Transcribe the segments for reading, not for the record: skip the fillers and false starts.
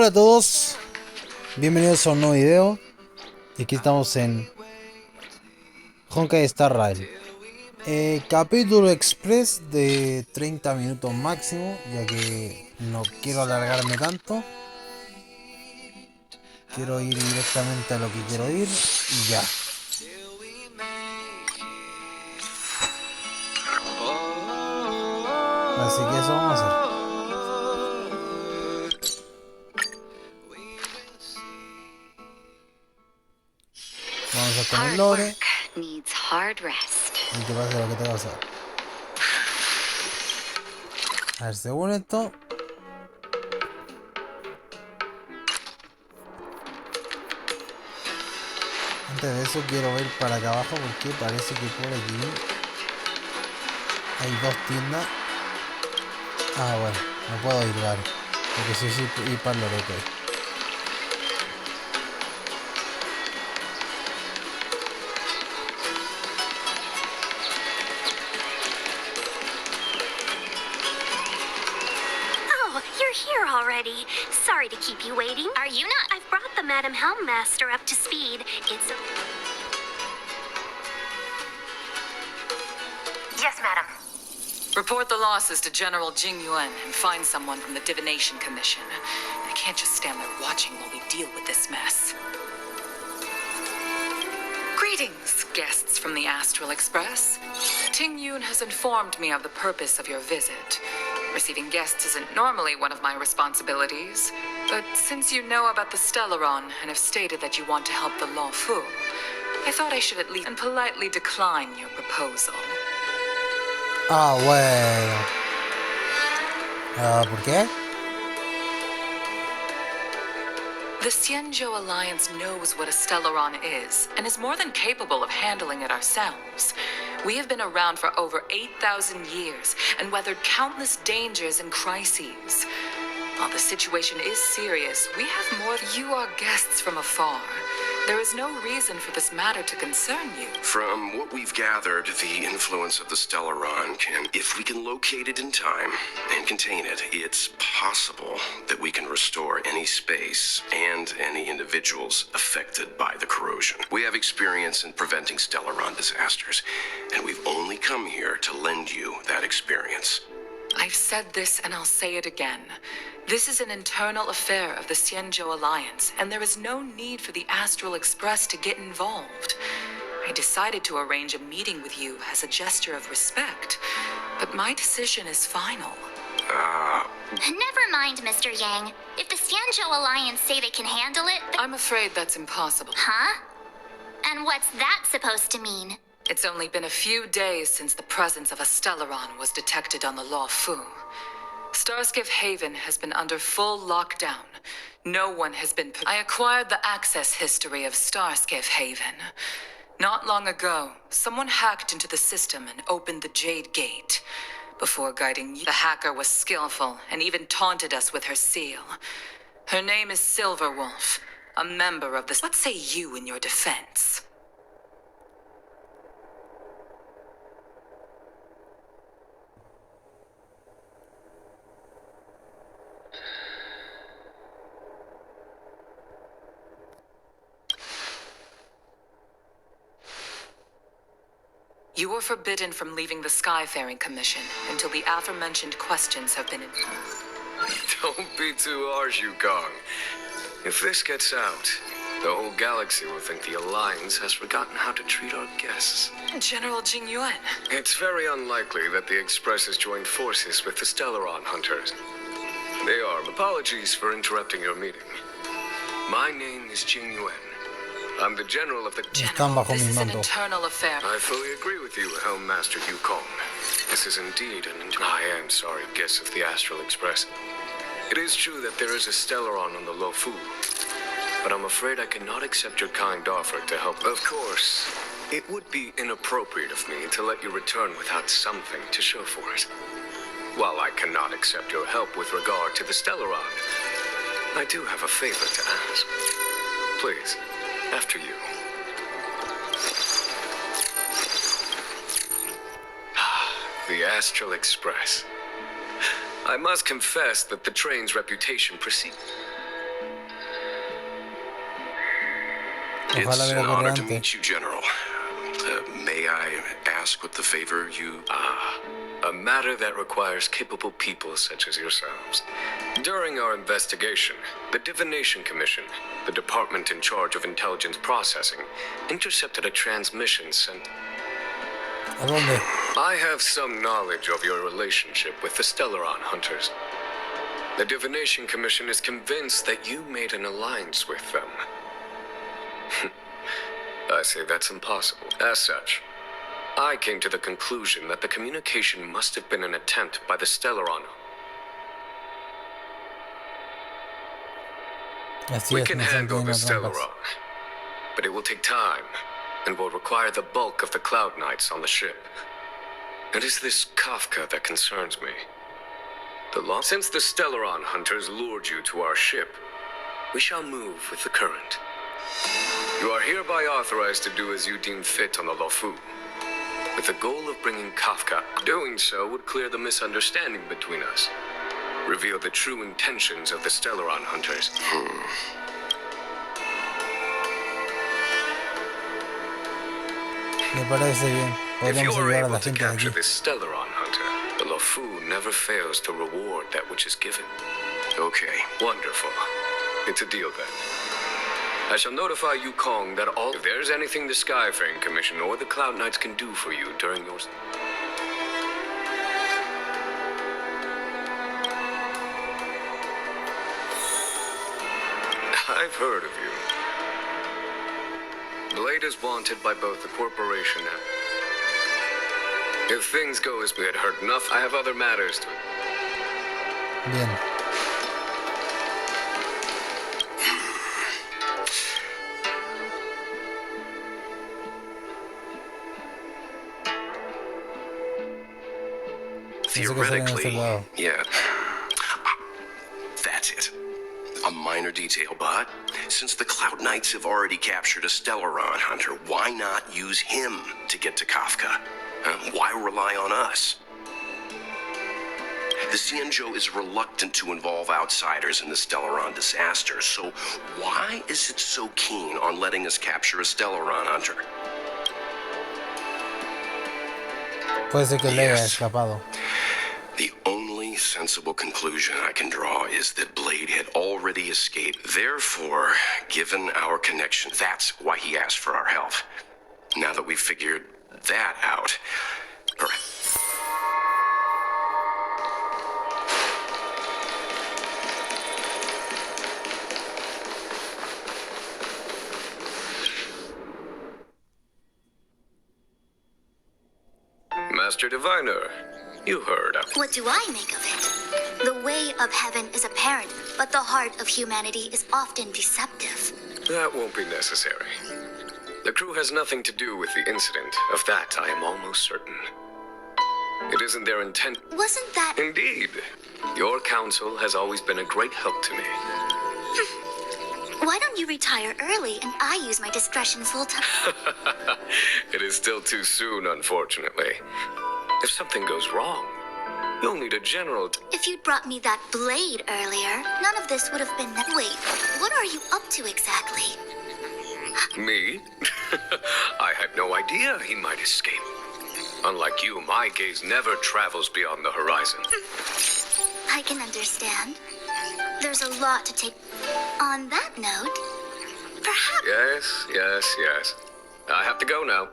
Hola a todos, bienvenidos a un nuevo video. Y aquí estamos en Honkai Star Rail. Capítulo express de 30 minutos máximo, ya que no quiero alargarme tanto. Quiero ir directamente a lo que quiero ir y ya. Así que eso vamos a hacer. Vamos a con el lore. Y te pasa lo que te pasa. A ver, según esto, antes de eso quiero ir para acá abajo porque parece que por aquí hay dos tiendas. Ah, bueno, no puedo ir, vale. Porque sí, ir para el Loreto. Oh, you're here already. Sorry to keep you waiting. Are you not? I've brought the Madam Helmmaster up to speed. It's a... Yes, madam. Report the losses to General Jing Yuan and find someone from the Divination Commission. I can't just stand there watching while we deal with this mess. Greetings, guests from the Astral Express. Ting Yun has informed me of the purpose of your visit. Receiving guests isn't normally one of my responsibilities, but since you know about the Stellaron and have stated that you want to help the Law Fu, I thought I should at least politely decline your proposal. Ah, bueno. ¿Por qué? The Xianzhou Alliance knows what a Stellaron is, and is more than capable of handling it ourselves. We have been around for over 8,000 years, and weathered countless dangers and crises. While the situation is serious, we have more. You are guests from afar. There is no reason for this matter to concern you. From what we've gathered, the influence of the Stellaron can, if we can locate it in time and contain it, it's possible that we can restore any space and any individuals affected by the corrosion. We have experience in preventing Stellaron disasters, and we've only come here to lend you that experience. I've said this and I'll say it again. This is an internal affair of the Xianzhou Alliance, and there is no need for the Astral Express to get involved. I decided to arrange a meeting with you as a gesture of respect, but my decision is final. Never mind, Mr. Yang. If the Xianzhou Alliance say they can handle it... I'm afraid that's impossible. Huh? And what's that supposed to mean? It's only been a few days since the presence of a Stellaron was detected on the Law Fu. Starskiff Haven has been under full lockdown. No one has been... I acquired the access history of Starskiff Haven. Not long ago, someone hacked into the system and opened the Jade Gate. Before guiding you, the hacker was skillful and even taunted us with her seal. Her name is Silverwolf, a member of the... What say you in your defense? You were forbidden from leaving the Skyfaring Commission until the aforementioned questions have been... Don't be too harsh, Yukong. If this gets out, the whole galaxy will think the Alliance has forgotten how to treat our guests. General Jing Yuan. It's very unlikely that the Express has joined forces with the Stellaron hunters. They are. Apologies for interrupting your meeting. My name is Jing Yuan. I'm the general of the... Están bajo This mi is an mando. internal affair. I fully agree with you, Helmmaster Yukong. This is indeed an... I am sorry, guests of the Astral Express. It is true that there is a Stellaron on the Lo Fu, but I'm afraid I cannot accept your kind offer to help. Of course, it would be inappropriate of me to let you return without something to show for it. While I cannot accept your help with regard to the Stellaron, I do have a favor to ask. Please, after you. The Astral Express. I must confess that the train's reputation precedes. Ojalá It's hubiera an corrido honor to antes. meet you, General. May I ask what the favor you... A matter that requires capable people such as yourselves. During our investigation, the Divination Commission, the department in charge of intelligence processing, intercepted a transmission sent... ¿A dónde? I have some knowledge of your relationship with the Stellaron Hunters. The Divination Commission is convinced that you made an alliance with them. I say that's impossible. As such, I came to the conclusion that the communication must have been an attempt by the Stellaron. Así We es, can no se handle the entienden las trampas. Stellaron, but it will take time and will require the bulk of the Cloud Knights on the ship. It is this Kafka that concerns me. Since the Stellaron Hunters lured you to our ship, we shall move with the current. You are hereby authorized to do as you deem fit on the Lofu, with the goal of bringing Kafka. Doing so would clear the misunderstanding between us, reveal the true intentions of the Stellaron Hunters. Me parece bien. If you Podríamos are ayudar a able la to gente de capture aquí. this Stellaron Hunter, the Lofu never fails to reward that which is given. Okay. Wonderful. It's a deal then. I shall notify Yukong that if there's anything the Skyfaring Commission or the Cloud Knights can do for you during your... I've heard of you. Blade is wanted by both the corporation and... If things go as we had heard enough, I have other matters to... Bien. Pensé que solo en este Theoretically, lado. yeah. That's it. A minor detail, but since the Cloud Knights have already captured a Stellaron Hunter, why not use him to get to Kafka? Why rely on us? The Xianzhou is reluctant to involve outsiders in the Stellaron disaster, so why is it so keen on letting us capture a Stellaron Hunter? Puede ser que le haya Yes. escapado. The only sensible conclusion I can draw is that Blade had already escaped. Therefore, given our connection, that's why he asked for our help. Now that we've figured that out, perhaps... Master Diviner, you heard of... What do I make of it? The way of heaven is apparent, but the heart of humanity is often deceptive. That won't be necessary. The crew has nothing to do with the incident. Of that, I am almost certain. It isn't their intent. Wasn't that... Indeed. Your counsel has always been a great help to me. Why don't you retire early and I use my discretion full time? It is still too soon, unfortunately. If something goes wrong, you'll need a general If you'd brought me that blade earlier, none of this would have been... Wait, what are you up to exactly? Me? I had no idea he might escape. Unlike you, my gaze never travels beyond the horizon. I can understand. There's a lot to take... On that note, perhaps... Yes. I have to go now.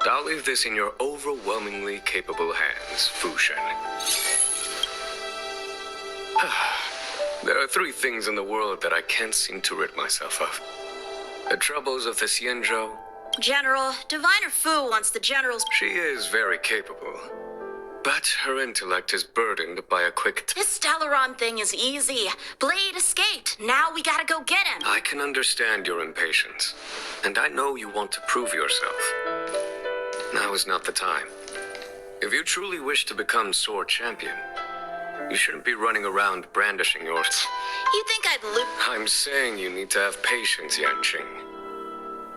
I'll leave this in your overwhelmingly capable hands, Fushen. There are three things in the world that I can't seem to rid myself of. The troubles of the Xianzhou. General, Diviner Fu wants the General's... She is very capable, but her intellect is burdened by a quick... This Stellaron thing is easy. Blade escaped. Now we gotta go get him. I can understand your impatience, and I know you want to prove yourself. Now is not the time. If you truly wish to become Sword Champion, you shouldn't be running around brandishing yours. You think I'd loot... I'm saying you need to have patience, Yanqing.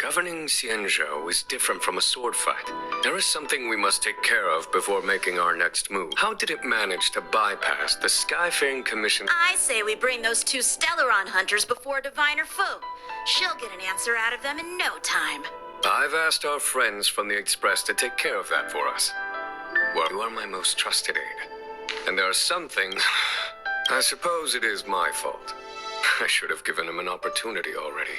Governing Xianzhou is different from a sword fight. There is something we must take care of before making our next move. How did it manage to bypass the Skyfaring Commission? I say we bring those two Stellaron hunters before Diviner Fu. She'll get an answer out of them in no time. I've asked our friends from the Express to take care of that for us. Well, you are my most trusted aide. And there are some things... I suppose it is my fault. I should have given him an opportunity already.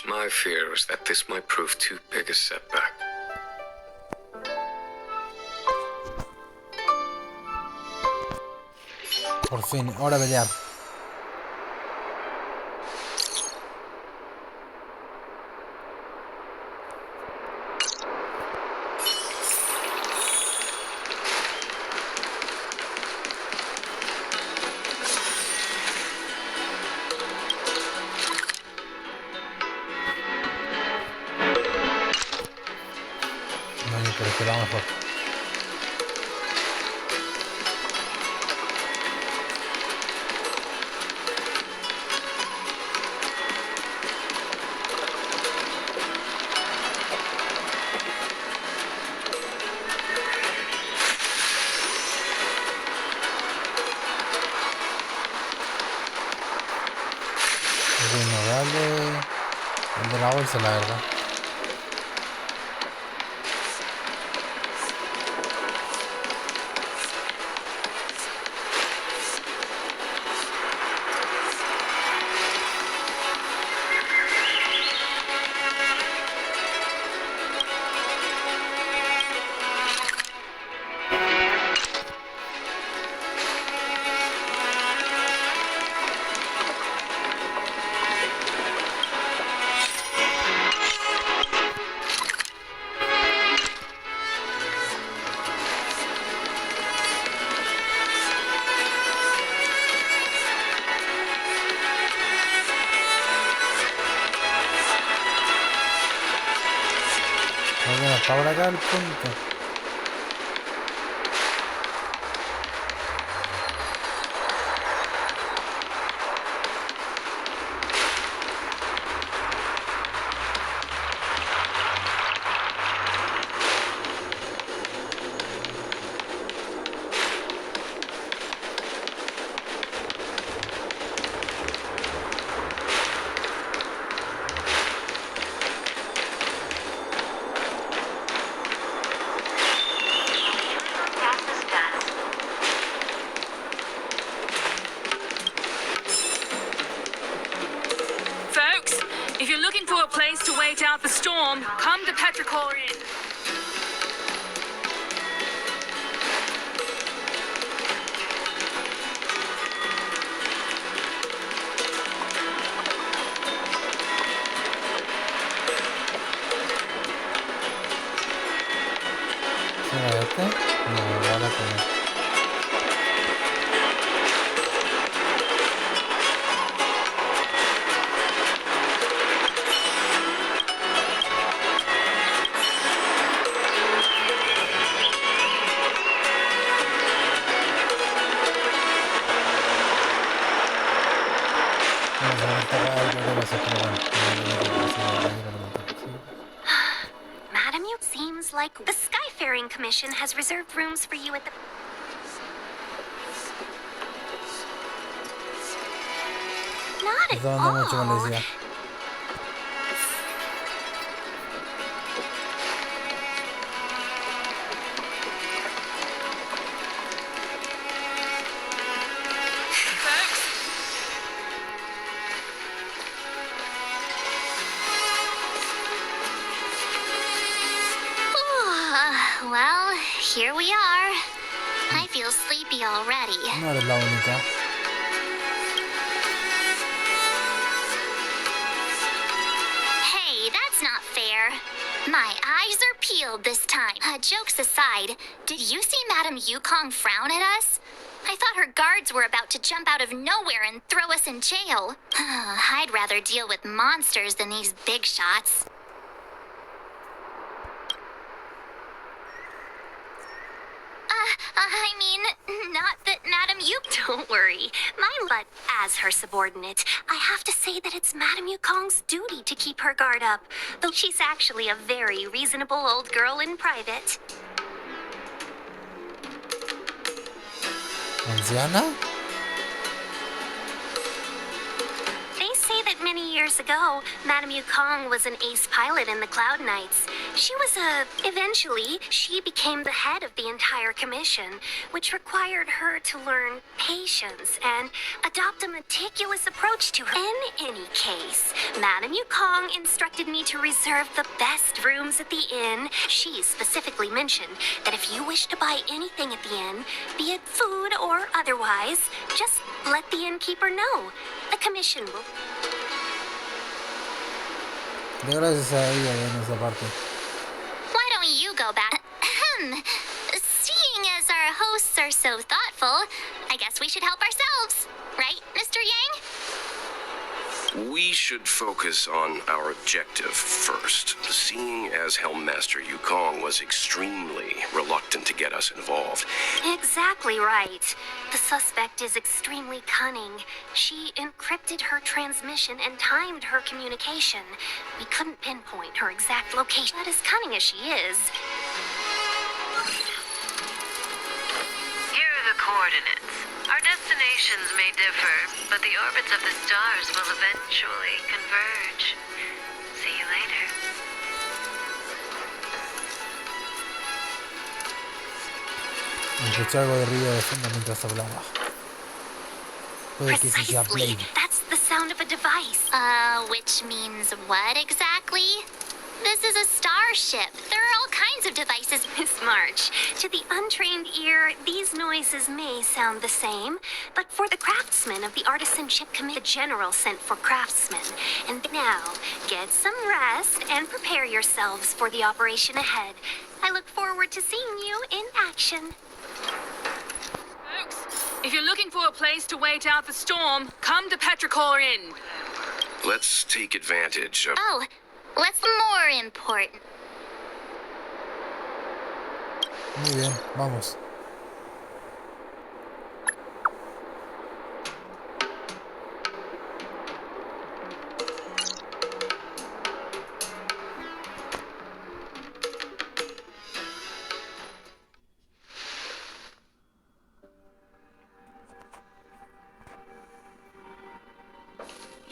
My fear is that this might prove too big a setback. Por fin, ahora a pelear. No, pero que va mejor. Bueno, dale. El de la bolsa, la verdad. Bueno, hasta ahora acá el punto. Folks, if you're looking for a place to wait out the storm, come to Petrichor Inn. ¿Será este? No, van a comer. Vamos a ver esta algo que pasa, pero bueno. Madam, it seems like the Skyfaring Commission has reserved rooms for you at the... Not at Está dando mucho con la all. idea. Well, here we are. I feel sleepy already. No eres la única. Hey, that's not fair. My eyes are peeled this time. Jokes aside, did you see Madame Yukong frown at us? I thought her guards were about to jump out of nowhere and throw us in jail. I'd rather deal with monsters than these big shots. I mean, not that Madame Yuk. Don't worry. But as her subordinate, I have to say that it's Madame Yukong's duty to keep her guard up, though she's actually a very reasonable old girl in private. ¿Anciana? They say that many years ago, Madame Yukong was an ace pilot in the Cloud Knights. Eventually, she became the head of the entire commission, which required her to learn patience and adopt a meticulous approach to her. In any case, Madame Yukong instructed me to reserve the best rooms at the inn. She specifically mentioned that if you wish to buy anything at the inn, be it food or otherwise, just let the innkeeper know. The commission will... De gracias a ella en esa parte. Why don't you go back? Seeing as our hosts are so thoughtful, I guess we should help ourselves. Right, Mr. Yang? We should focus on our objective first. Seeing as Helmmaster Yukong was extremely reluctant to get us involved. Exactly right. The suspect is extremely cunning. She encrypted her transmission and timed her communication. We couldn't pinpoint her exact location. But as cunning as she is... Here are the coordinates. Our destinations may differ, but the orbits of the stars will eventually converge. See you later. Escuché algo de ruido de fondo mientras hablaba. Puede que ese sea Precisely. Blade. That's the sound of a device. Which means what exactly? This is a starship. There are all kinds of devices, Miss March. To the untrained ear, these noises may sound the same, but for the craftsmen of the Artisan Ship Committee, the General sent for craftsmen. And now, get some rest and prepare yourselves for the operation ahead. I look forward to seeing you in action. Folks, if you're looking for a place to wait out the storm, come to Petrichor Inn. Let's take advantage of... Oh, what's more important? Muy bien, vamos.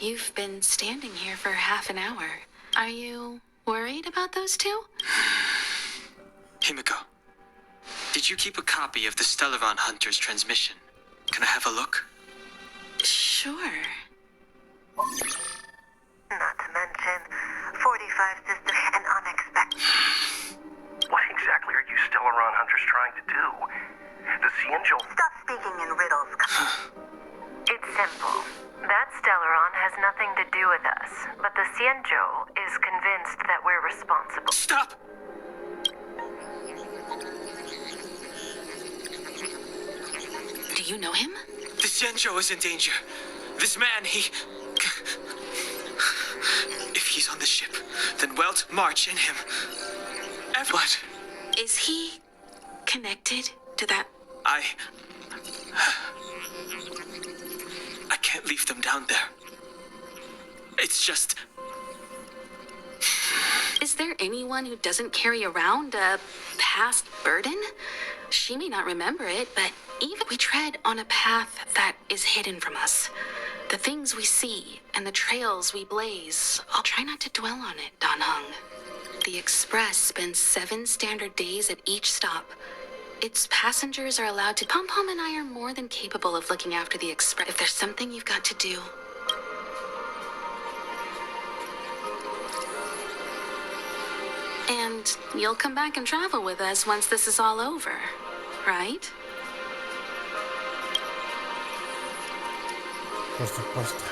You've been standing here for half an hour. Are you worried about those two? Himiko, did you keep a copy of the Stellaron Hunter's transmission? Can I have a look? Sure. Not to mention 45 systems and unexpected. What exactly are you Stellaron Hunters trying to do? The Cienjo... Stop speaking in riddles. It's simple. That Stellaron has nothing to do with us, but the Cienjo is convinced that we're responsible. Stop! Do you know him? The Xianzhou is in danger. This man, If he's on the ship, then Welt, March, and him. Everyone. Is he connected to that? I can't leave them down there. It's just... Is there anyone who doesn't carry around a past burden? She may not remember it, but even we tread on a path that is hidden from us. The things we see and the trails we blaze, I'll try not to dwell on it, Dan Heng. The Express spends 7 standard days at each stop. Its passengers are allowed to... Pom-Pom and I are more than capable of looking after the Express. If there's something you've got to do... And you'll come back and travel with us once this is all over, right? Por supuesto.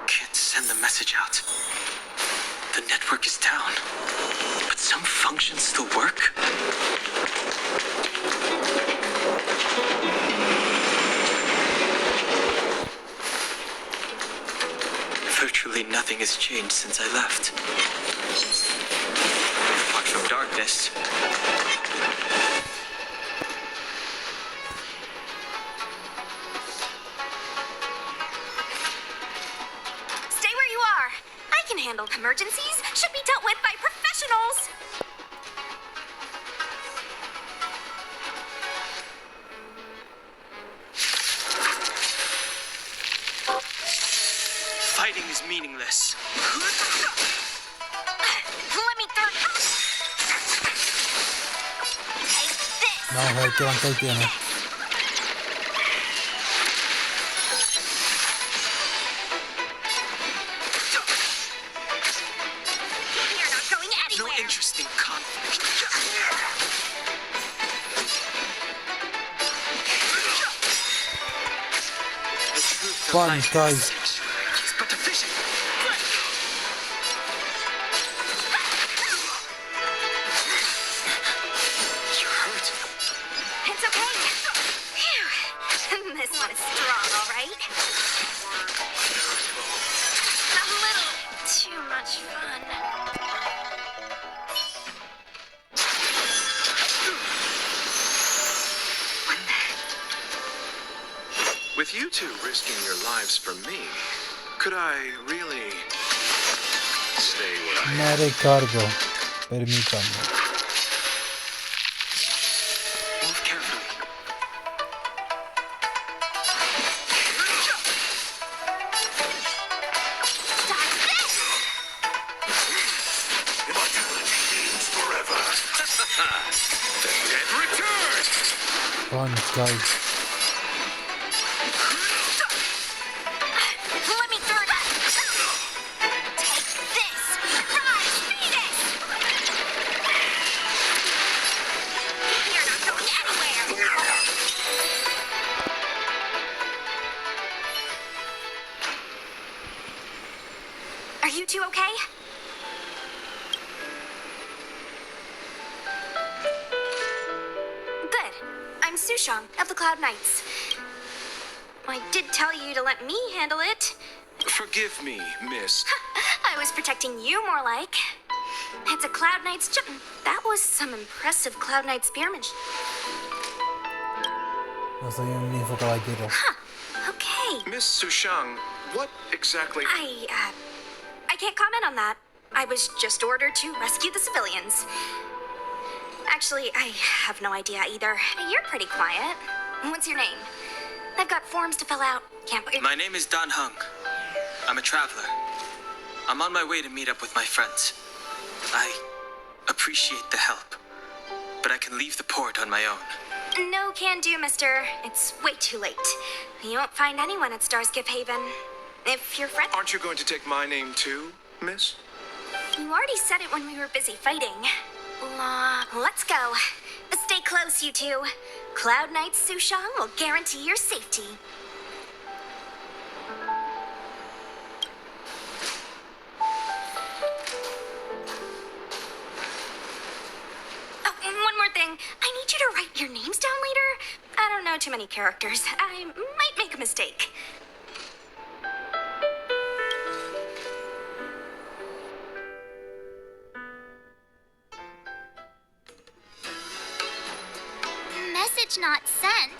Can't send the message out. The network is down, but some functions still work. Virtually nothing has changed since I left. Apart from darkness. Stay where you are. I can handle emergencies. Should be dealt with by professionals. Fighting is meaningless. Let me through. Take this. Vamos a ver qué Honkai tiene. You're not going No anywhere. interesting conflict. The truth of life Honkai. is but a vision. You hurt. It's okay. Phew. This one is strong, all right? A little too much fun. With you two risking your lives for me, could I really stay where I am? Me haré cargo. Permítame. Move carefully. Stop this! Immortality forever. The dead return! Honkai. Let me through that! Take this! Rise, Venus! You're not going anywhere! Are you two okay? Good. I'm Sushang of the Cloud Knights. I did tell you to let me handle it. Forgive me, miss. I was protecting you more like. It's a Cloud Knight's job. That was some impressive Cloud Knight spearmanship. No soy un ninfo caballero. Okay. Miss Sushang, what exactly... I can't comment on that. I was just ordered to rescue the civilians. Actually, I have no idea either. You're pretty quiet. What's your name? I've got forms to fill out. Can't put your... My name is Dan Hung. I'm a traveler. I'm on my way to meet up with my friends. I appreciate the help, but I can leave the port on my own. No can do, mister. It's way too late. You won't find anyone at Starsgift Haven. If your friend... Aren't you going to take my name too, miss? You already said it when we were busy fighting. Let's go. Stay close, you two. Cloud Knight Sushang will guarantee your safety. Oh, and one more thing. I need you to write your names down later. I don't know too many characters. I might make a mistake. Message not sent.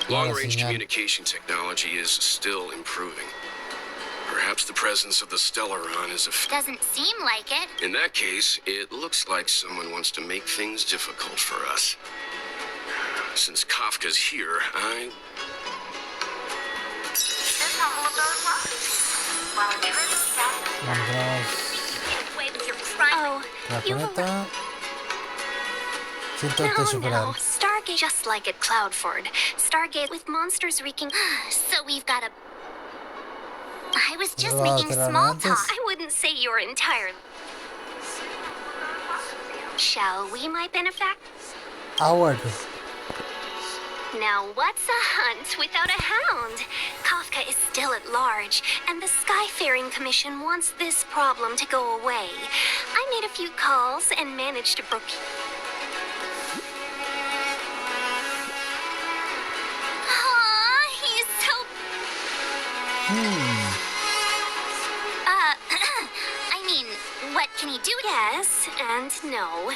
Long-range señal. communication technology is still improving. Perhaps the presence of the Stellaron is a... Doesn't seem like it. In that case, it looks like someone wants to make things difficult for us. Since Kafka's here, I... Vamos. Oh, La you've planeta. Siéntate superar. Stargate just like at Cloudford. Stargate with monsters wreaking. So we've got a... I was just Pero va a making cerrar small antes. talk. I wouldn't say you're entirely... Shall we, my benefactor? Aguarde. Now, what's a hunt without a hound? Kafka Kafka is still at large, and the Skyfaring Commission wants this problem to go away. I made a few calls and managed to procure... Aw, he's so... I mean, what can he do? Yes and no.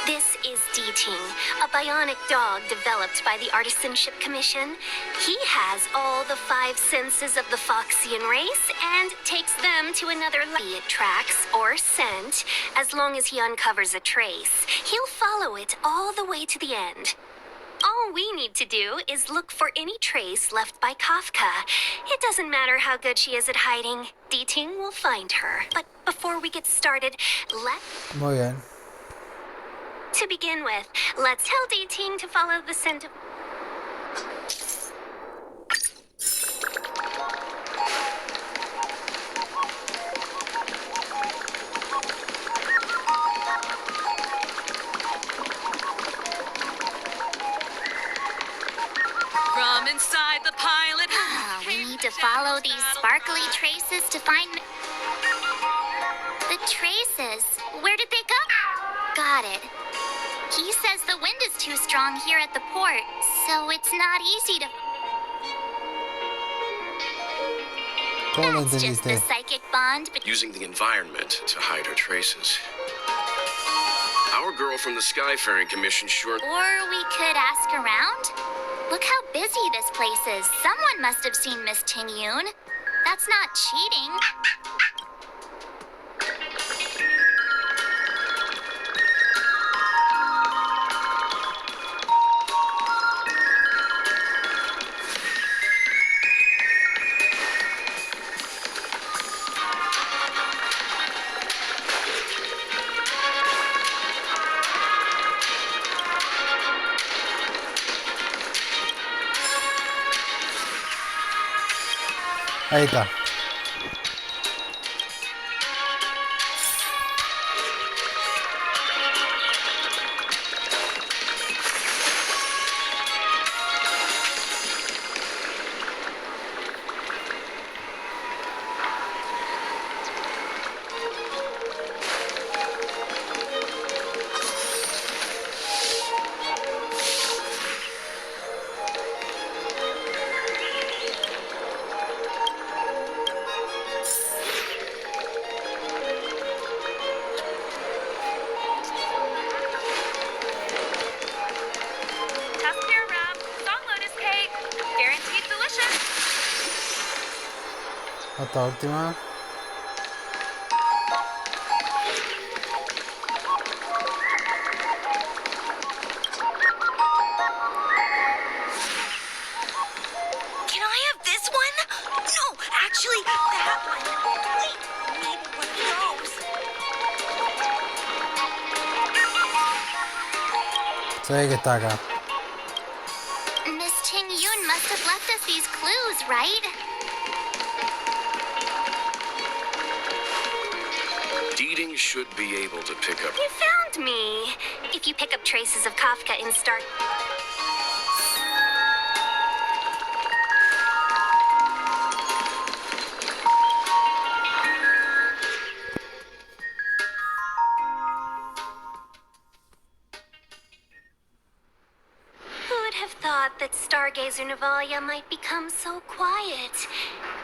This is D-Ting, a bionic dog developed by the Artisanship Commission. He has all the 5 senses of the Foxian race and takes them to another level. Be it tracks or scent, as long as he uncovers a trace. He'll follow it all the way to the end. All we need to do is look for any trace left by Kafka. It doesn't matter how good she is at hiding. D-Ting will find her. But before we get started, Muy bien. To begin with, let's tell D-Ting to follow the scent of... From inside the pilot. We need to follow these sparkly traces to find... The traces? Where did they go? Got it. He says the wind is too strong here at the port, so it's not easy to... ¿Cómo lo That's just the entendiste? psychic bond, but... Using the environment to hide her traces. Our girl from the Skyfaring Commission sure... Or we could ask around? Look how busy this place is. Someone must have seen Miss Ting-Yoon. That's not cheating. Ahí está. Esta última. Can I have this one? No, actually, that one. Wait, maybe one of those. Se ve que está acá. Miss Ting-Yoon must have left us these clues, right? Deeding should be able to pick up... You found me. If you pick up traces of Kafka in Star... Who would have thought that Stargazer Navalia might become so quiet?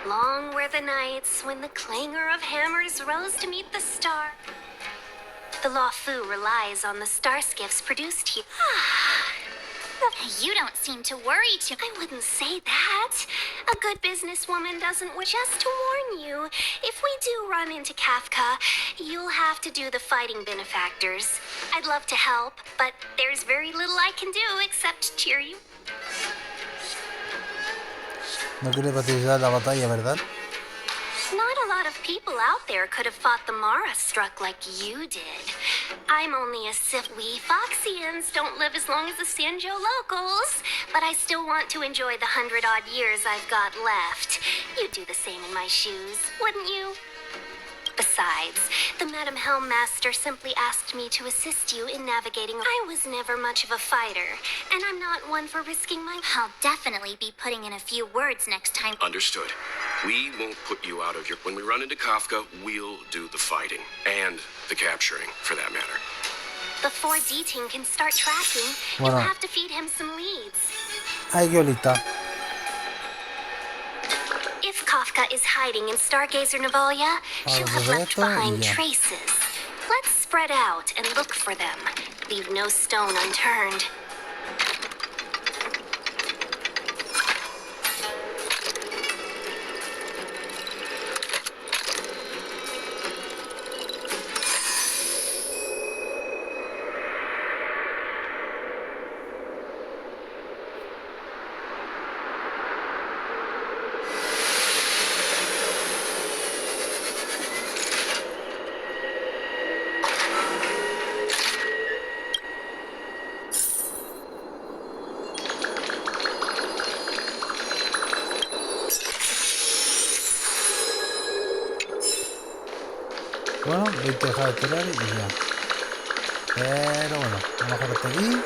Long were the nights when the clangor of hammers rose to meet the star. The Law Fu relies on the star skiffs produced here. You don't seem to worry too... I wouldn't say that. A good businesswoman doesn't wish... Just to warn you, if we do run into Kafka, you'll have to do the fighting benefactors. I'd love to help, but there's very little I can do except cheer you. No quiere participar en la batalla, ¿verdad? Not a lot of people out there could have fought the Mara struck like you did. I'm only a we Foxians don't live as long as the Sanjo locals, but I still want to enjoy the 100-odd years I've got left. You'd do the same in my shoes, wouldn't you? Besides, the Madam Helmmaster simply asked me to assist you in navigating. I was never much of a fighter, and I'm not one for risking my... I'll definitely be putting in a few words next time. Understood. We won't put you out of your... When we run into Kafka, we'll do the fighting. And the capturing, for that matter. Before D-Ting can start tracking, Bueno. you'll have to feed him some leads. Ay, qué bolita. If Kafka is hiding in Stargazer Navalia, she'll have left behind traces. Let's spread out and look for them. Leave no stone unturned. Bueno, voy a dejar de esperar y ya. Pero bueno, vamos a dejar hasta aquí.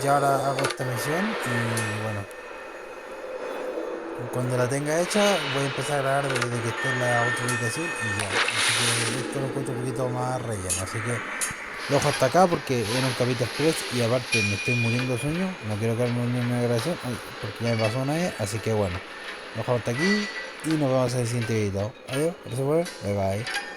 Y ahora hago esta misión y bueno. Cuando la tenga hecha voy a empezar a grabar desde que esté en la otra habitación y ya. Así que esto lo encuentro un poquito más relleno. Así que lo dejo hasta acá porque era un capítulo express y aparte me estoy muriendo de sueño. No quiero quedarme en una grabación porque ya me pasó una vez. Así que bueno, lo dejo hasta aquí y nos vemos en el siguiente video. Adiós, eso fue, bye bye.